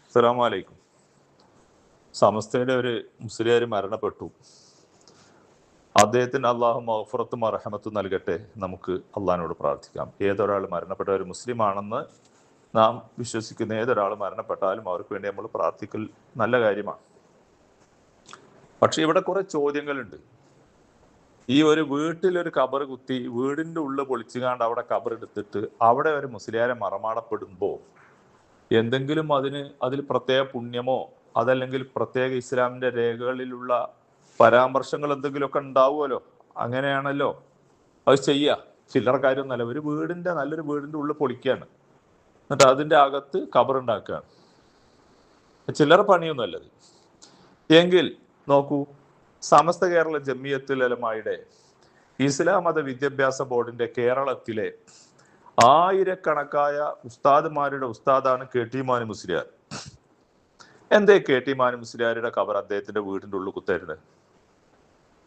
അസ്സലാമു അലൈക്കും. സമസ്തയുടെ ഒരു മുസ്ലിയാർ മരണപ്പെട്ടു. അദ്ദേഹത്തിന് അള്ളാഹു മഗ്ഫിറത്തും റഹ്മത്തും നൽകട്ടെ. നമുക്ക് അള്ളാഹിനോട് പ്രാർത്ഥിക്കാം. ഏതൊരാൾ മരണപ്പെട്ട ഒരു മുസ്ലിമാണെന്ന് നാം വിശ്വസിക്കുന്ന ഏതൊരാൾ മരണപ്പെട്ടാലും അവർക്ക് വേണ്ടി നമ്മൾ പ്രാർത്ഥിക്കൽ നല്ല കാര്യമാണ്. പക്ഷെ ഇവിടെ കുറെ ചോദ്യങ്ങളുണ്ട്. ഈ ഒരു വീട്ടിലൊരു കബർ കുത്തി വീടിൻ്റെ ഉള്ളിൽ പൊളിച്ചുകാണ്ട് അവിടെ കബർ എടുത്തിട്ട് അവിടെ ഒരു മുസ്ലിയാരെ മറമാടപ്പെടുമ്പോൾ എന്തെങ്കിലും അതിൽ പ്രത്യേക പുണ്യമോ അതല്ലെങ്കിൽ പ്രത്യേക ഇസ്ലാമിന്റെ രേഖകളിലുള്ള പരാമർശങ്ങൾ എന്തെങ്കിലുമൊക്കെ ഉണ്ടാവുമല്ലോ. അങ്ങനെയാണല്ലോ അത് ചെയ്യുക. ചില്ലറ കാര്യമൊന്നുമല്ല. ഒരു നല്ലൊരു വീടിൻ്റെ ഉള്ളിൽ പൊളിക്കുകയാണ്, എന്നിട്ട് അതിൻ്റെ അകത്ത് കബറുണ്ടാക്കുകയാണ്. ചില്ലറ പണിയൊന്നുമല്ല അത്. എങ്കിൽ നോക്കൂ, സമസ്ത കേരള ജമിയത്തുൽ ഉലമായുടെ ഇസ്ലാം മത വിദ്യാഭ്യാസ ബോർഡിന്റെ കേരളത്തിലെ ആയിരക്കണക്കായ ഉസ്താദുമാരുടെ ഉസ്താദാണ് കെ ടി മാനു മുസ്ലിയാർ. എന്തേ കെ ടി മാനു മുസ്ലിയാരുടെ കബർ അദ്ദേഹത്തിന്റെ വീടിന്റെ ഉള്ളിൽ കുത്തരുത്?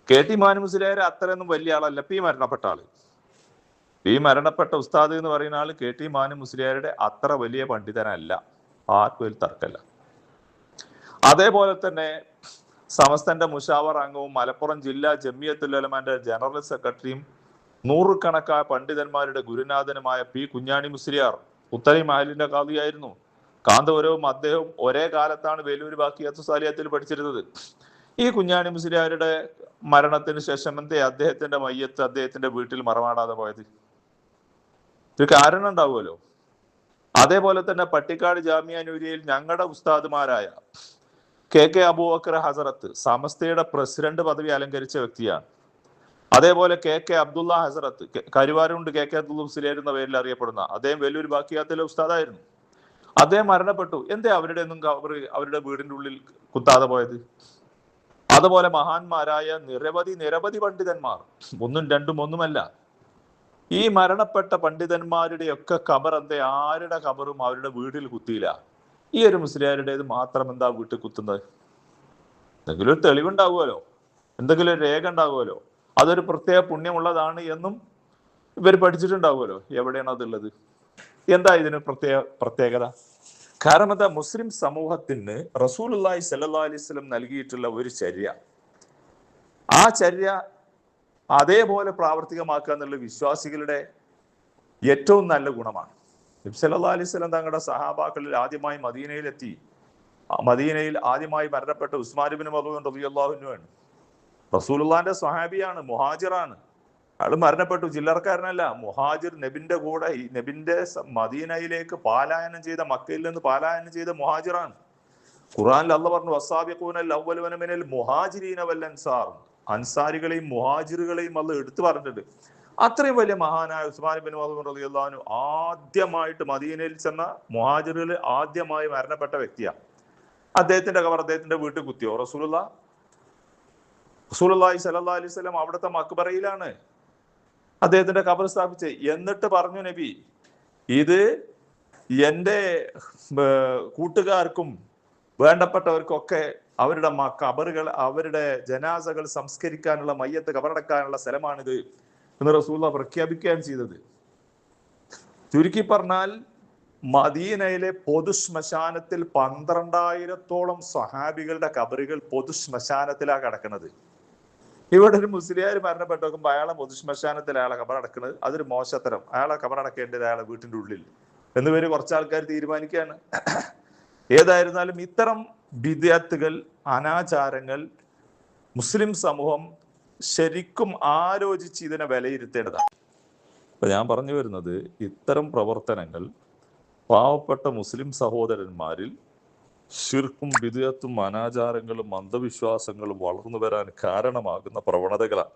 കെ ടി മാനു മുസ്ലിയാർ അത്രയൊന്നും വലിയ ആളല്ല. മരണപ്പെട്ട ആള്, മരണപ്പെട്ട ഉസ്താദ് എന്ന് പറയുന്ന ആള് കെ ടി മാനു മുസ്ലിയാരുടെ അത്ര വലിയ പണ്ഡിതനല്ല. ആർക്കും ഒരു തർക്കമല്ല. അതേപോലെ തന്നെ സമസ്തന്റെ മുഷാവർ അംഗവും മലപ്പുറം ജില്ലാ ജമിയത്തുൽ ഉലമാന്റെ ജനറൽ സെക്രട്ടറിയും നൂറുകണക്കായ പണ്ഡിതന്മാരുടെ ഗുരുനാഥനുമായ പി കുഞ്ഞാണി മുസ്ലിയാർ ഉത്തരി മഹലിന്റെ ഖാദിയായിരുന്നു. കാന്തപുരവും അദ്ദേഹവും ഒരേ കാലത്താണ് വേലൂർ ബാക്കിയാത്തു സാലിയത്തിൽ പഠിച്ചിരുന്നത്. ഈ കുഞ്ഞാണി മുസ്ലിയാരുടെ മരണത്തിന് ശേഷം എന്തേ അദ്ദേഹത്തിന്റെ മയ്യത്ത് അദ്ദേഹത്തിന്റെ വീട്ടിൽ മറമാടാതെ പോയത്? ഒരു കാരണം ഉണ്ടാവുമല്ലോ. അതേപോലെ തന്നെ പട്ടിക്കാട് ജാമിയ നൂരിയയിൽ ഞങ്ങളുടെ ഉസ്താദുമാരായ കെ കെ അബൂബക്കർ ഹസറത്ത് സമസ്തയുടെ പ്രസിഡന്റ് പദവി അലങ്കരിച്ച വ്യക്തിയാണ്. അതേപോലെ K K Abdulla Hazrat, Karuvarund K K Abdulla Musliyar എന്ന പേരിൽ അറിയപ്പെടുന്ന അദ്ദേഹം വെല്ലൂർ ബാക്കിയാത്തിലെ ഉസ്താദായിരുന്നു. അദ്ദേഹം മരണപ്പെട്ടു. എന്തേ അവരുടെ ഒന്നും കബർ അവരുടെ വീടിന്റെ ഉള്ളിൽ കുത്താതെ പോയത്? അതുപോലെ മഹാന്മാരായ നിരവധി പണ്ഡിതന്മാർ, ഒന്നും രണ്ടും ഒന്നുമല്ല, ഈ മരണപ്പെട്ട പണ്ഡിതന്മാരുടെയൊക്കെ ഖബർ എന്തേ ആരുടെ ഖബറും അവരുടെ വീട്ടിൽ കുത്തിയില്ല? ഈ ഒരു മുസ്ലിയാരുടേത് മാത്രം എന്താ വീട്ടിൽ കുത്തുന്നത്? എന്തെങ്കിലും ഒരു തെളിവുണ്ടാവുമല്ലോ, എന്തെങ്കിലും ഒരു രേഖ ഉണ്ടാവുമല്ലോ, അതൊരു പ്രത്യേക പുണ്യമുള്ളതാണ് എന്നും ഇവർ പഠിച്ചിട്ടുണ്ടാവുമല്ലോ. എവിടെയാണ് അതുള്ളത്? എന്താ ഇതിന് പ്രത്യേകത? കാരണം എന്താ? മുസ്ലിം സമൂഹത്തിന് റസൂലുള്ളാഹി സ്വല്ലല്ലാഹു അലൈഹി വസല്ലം നൽകിയിട്ടുള്ള ഒരു ചര്യ, ആ ചര്യ അതേപോലെ പ്രാവർത്തികമാക്കുക എന്നുള്ള വിശ്വാസികളുടെ ഏറ്റവും നല്ല ഗുണമാണ്. നബി സല്ലല്ലാഹു അലൈഹി വസല്ലം തങ്ങളുടെ സഹാബാക്കളിൽ ആദ്യമായി മദീനയിലെത്തി. മദീനയിൽ ആദ്യമായി മരണപ്പെട്ട ഉസ്മാൻ ഇബ്നു മദ്ഊൻ റളിയല്ലാഹു അൻഹു ആണ്. റസൂലുള്ളാഹിന്റെ സ്വഹാബിയാണ്, മുഹാജിറാണ്. അയാൾ മരണപ്പെട്ടു. ചില്ലറക്കാരനല്ല. മുഹാജിർ, നബിന്റെ കൂടെ നബിന്റെ മദീനയിലേക്ക് പാലായനം ചെയ്ത, മക്കയിൽ നിന്ന് പാലായനം ചെയ്ത മുഹാജിറാണ്. ഖുർആനിൽ അല്ലാഹു പറഞ്ഞു, വസ്സാബിഖൂനൽ അവ്വലൂന മിനൽ മുഹാജിരീന വൽ അൻസാർ. അൻസാരികളെയും മുഹാജിറുകളെയും അല്ലാഹു എടുത്തു പറഞ്ഞിട്ടുണ്ട്. അത്രയും വലിയ മഹാനായ ഉസ്മാൻ ഇബ്നു മദ്ഊൻ റളിയല്ലാഹു അൻഹു ആദ്യമായിട്ട് മദീനയിൽ ചെന്ന മുഹാജിറുകളിൽ ആദ്യമായി മരണപ്പെട്ട വ്യക്തിയാണ്. അദ്ദേഹത്തിന്റെ ഖബർ അദ്ദേഹത്തിന്റെ വീട്ടിൽ കുത്തിയോ? റസൂലുള്ളാഹി സ്വല്ലല്ലാഹു അലൈഹി വസല്ലം അവിടുത്തെ മക്ബറയിലാണ് അദ്ദേഹത്തിന്റെ ഖബർ സ്ഥാപിച്ചത്. എന്നിട്ട് പറഞ്ഞു നബി, ഇത് എൻ്റെ കൂട്ടുകാർക്കും വേണ്ടപ്പെട്ടവർക്കൊക്കെ അവരുടെ ഖബറുകൾ, അവരുടെ ജനാസകൾ സംസ്കരിക്കാനുള്ള, മയ്യത്ത് ഖബറടക്കാനുള്ള സ്ഥലമാണിത് എന്ന് റസൂലുള്ളാഹി പ്രഖ്യാപിക്കുകയാണ് ചെയ്തത്. ചുരുക്കി പറഞ്ഞാൽ മദീനയിലെ പൊതുശ്മശാനത്തിൽ 12,000-ഓളം സ്വഹാബികളുടെ ഖബറുകൾ പൊതുശ്മശാനത്തിലാണ് കിടക്കുന്നത്. ഇവിടെ ഒരു മുസ്ലിയാർ മരണപ്പെട്ടു നോക്കുമ്പോൾ അയാളെ പൊതുശ്മശാനത്തിൽ അയാളെ ഖബറടക്കുന്നത് അതൊരു മോശത്തരം. അയാളെ ഖബറടക്കേണ്ടത് അയാളെ വീട്ടിന്റെ ഉള്ളിൽ എന്ന് പേര് കുറച്ച് ആൾക്കാർ തീരുമാനിക്കുകയാണ്. ഏതായിരുന്നാലും ഇത്തരം ബിദ്അത്തുകൾ, അനാചാരങ്ങൾ മുസ്ലിം സമൂഹം ശരിക്കും ആലോചിച്ച് ഇതിനെ വിലയിരുത്തേണ്ടതാണ്. അപ്പൊ ഞാൻ പറഞ്ഞു വരുന്നത്, ഇത്തരം പ്രവർത്തനങ്ങൾ പാവപ്പെട്ട മുസ്ലിം സഹോദരന്മാരിൽ ശിർക്കും ബിദ്അത്തും അനാചാരങ്ങളും അന്ധവിശ്വാസങ്ങളും വളർന്നു വരാൻ കാരണമാകുന്ന പ്രവണതകളാണ്.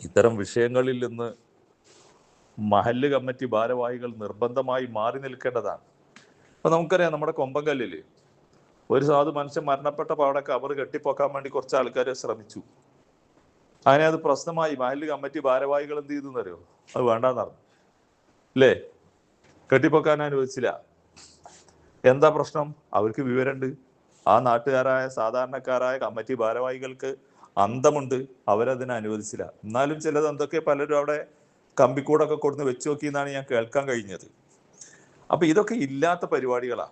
ഇത്തരം വിഷയങ്ങളിൽ നിന്ന് മഹല്ല് കമ്മിറ്റി ഭാരവാഹികൾ നിർബന്ധമായി മാറി നിൽക്കേണ്ടതാണ്. അപ്പൊ നമുക്കറിയാം, നമ്മുടെ കൊമ്പങ്കല്ലില് ഒരു സാധു മനുഷ്യൻ മരണപ്പെട്ടപ്പോൾ അവിടെ കബർ കെട്ടിപ്പൊക്കാൻ വേണ്ടി കുറച്ച് ആൾക്കാർ ശ്രമിച്ചു. അങ്ങനെ അത് പ്രശ്നമായി. മഹല്ല് കമ്മിറ്റി ഭാരവാഹികൾ എന്ത് ചെയ്തു എന്നറിയോ? അത് വേണ്ടാന്ന് പറഞ്ഞു, അല്ലേ? കെട്ടിപ്പൊക്കാൻ അനുവദിച്ചില്ല. എന്താ പ്രശ്നം? അവർക്ക് വിവരമുണ്ട്. ആ നാട്ടുകാരായ സാധാരണക്കാരായ കമ്മിറ്റി ഭാരവാഹികൾക്ക് അന്തമുണ്ട്. അവരതിനെ അനുവദിച്ചില്ല. എന്നാലും ചിലത് എന്തൊക്കെ പലരും അവിടെ കമ്പിക്കൂടൊക്കെ കൊടുന്ന് വെച്ച് നോക്കി എന്നാണ് ഞാൻ കേൾക്കാൻ കഴിഞ്ഞത്. അപ്പൊ ഇതൊക്കെ ഇല്ലാത്ത പരിപാടികളാ.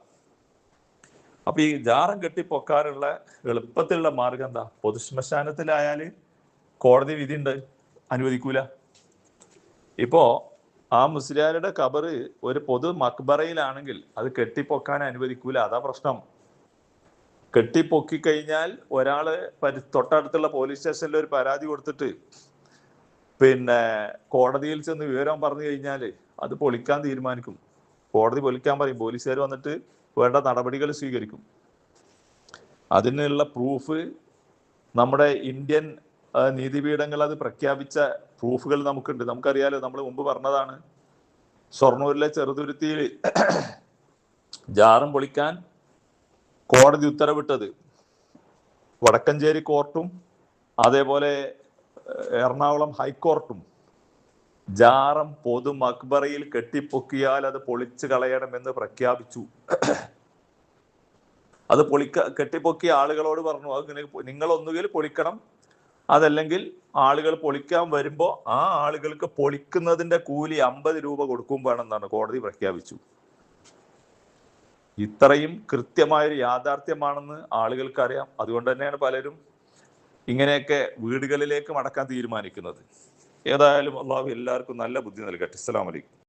അപ്പൊ ഈ ജാറം കെട്ടി പൊക്കാനുള്ള എളുപ്പത്തിലുള്ള മാർഗം എന്താ? പൊതുശ്മശാനത്തിലായാല് കോടതി വിധി ഉണ്ട്, അനുവദിക്കൂല. ഇപ്പോ ആ മുസ്ലിയാരുടെ ഖബറ് ഒരു പൊതു മക്ബറയിലാണെങ്കിൽ അത് കെട്ടിപ്പൊക്കാൻ അനുവദിക്കൂല. അതാ പ്രശ്നം. കെട്ടിപ്പൊക്കി കഴിഞ്ഞാൽ ഒരാള് തൊട്ടടുത്തുള്ള പോലീസ് സ്റ്റേഷനിൽ ഒരു പരാതി കൊടുത്തിട്ട് പിന്നെ കോടതിയിൽ ചെന്ന് വിവരം പറഞ്ഞു കഴിഞ്ഞാൽ അത് പൊളിക്കാൻ തീരുമാനിക്കും. കോടതി പൊളിക്കാൻ പറയും, പോലീസുകാർ വന്നിട്ട് വേണ്ട നടപടികൾ സ്വീകരിക്കും. അതിനുള്ള പ്രൂഫ് നമ്മുടെ ഇന്ത്യൻ നീതിപീഠങ്ങൾ അത് പ്രഖ്യാപിച്ച പ്രൂഫുകൾ നമുക്കുണ്ട്. നമുക്കറിയാലോ, നമ്മൾ മുമ്പ് പറഞ്ഞതാണ്. ഷൊർണൂരിലെ ചെറുതുരുത്തിയിൽ ജാറും പൊളിക്കാൻ കോടതി ഉത്തരവിട്ടത് വടക്കഞ്ചേരി കോർട്ടും അതേപോലെ എറണാകുളം ഹൈക്കോർട്ടും ജാറം പൊതു മക്ബറയിൽ കെട്ടിപ്പൊക്കിയാൽ അത് പൊളിച്ചു കളയണമെന്ന് പ്രഖ്യാപിച്ചു. അത് കെട്ടിപ്പൊക്കിയ ആളുകളോട് പറഞ്ഞു, അത് നിങ്ങൾ ഒന്നുകിൽ പൊളിക്കണം, അതല്ലെങ്കിൽ ആളുകൾ പൊളിക്കാൻ വരുമ്പോൾ ആ ആളുകൾക്ക് പൊളിക്കുന്നതിന്റെ കൂലി 50 രൂപ കൊടുക്കും വേണമെന്നാണ് കോടതി പ്രഖ്യാപിച്ചു. ഇത്രയും കൃത്യമായൊരു യാഥാർത്ഥ്യമാണെന്ന് ആളുകൾക്കറിയാം. അതുകൊണ്ട് തന്നെയാണ് പലരും ഇങ്ങനെയൊക്കെ വീടുകളിലേക്ക് മടക്കാൻ തീരുമാനിക്കുന്നത്. ഏതായാലും അള്ളാഹു എല്ലാവർക്കും നല്ല ബുദ്ധി നൽകട്ടെ. അസ്സലാമു അലൈക്കും.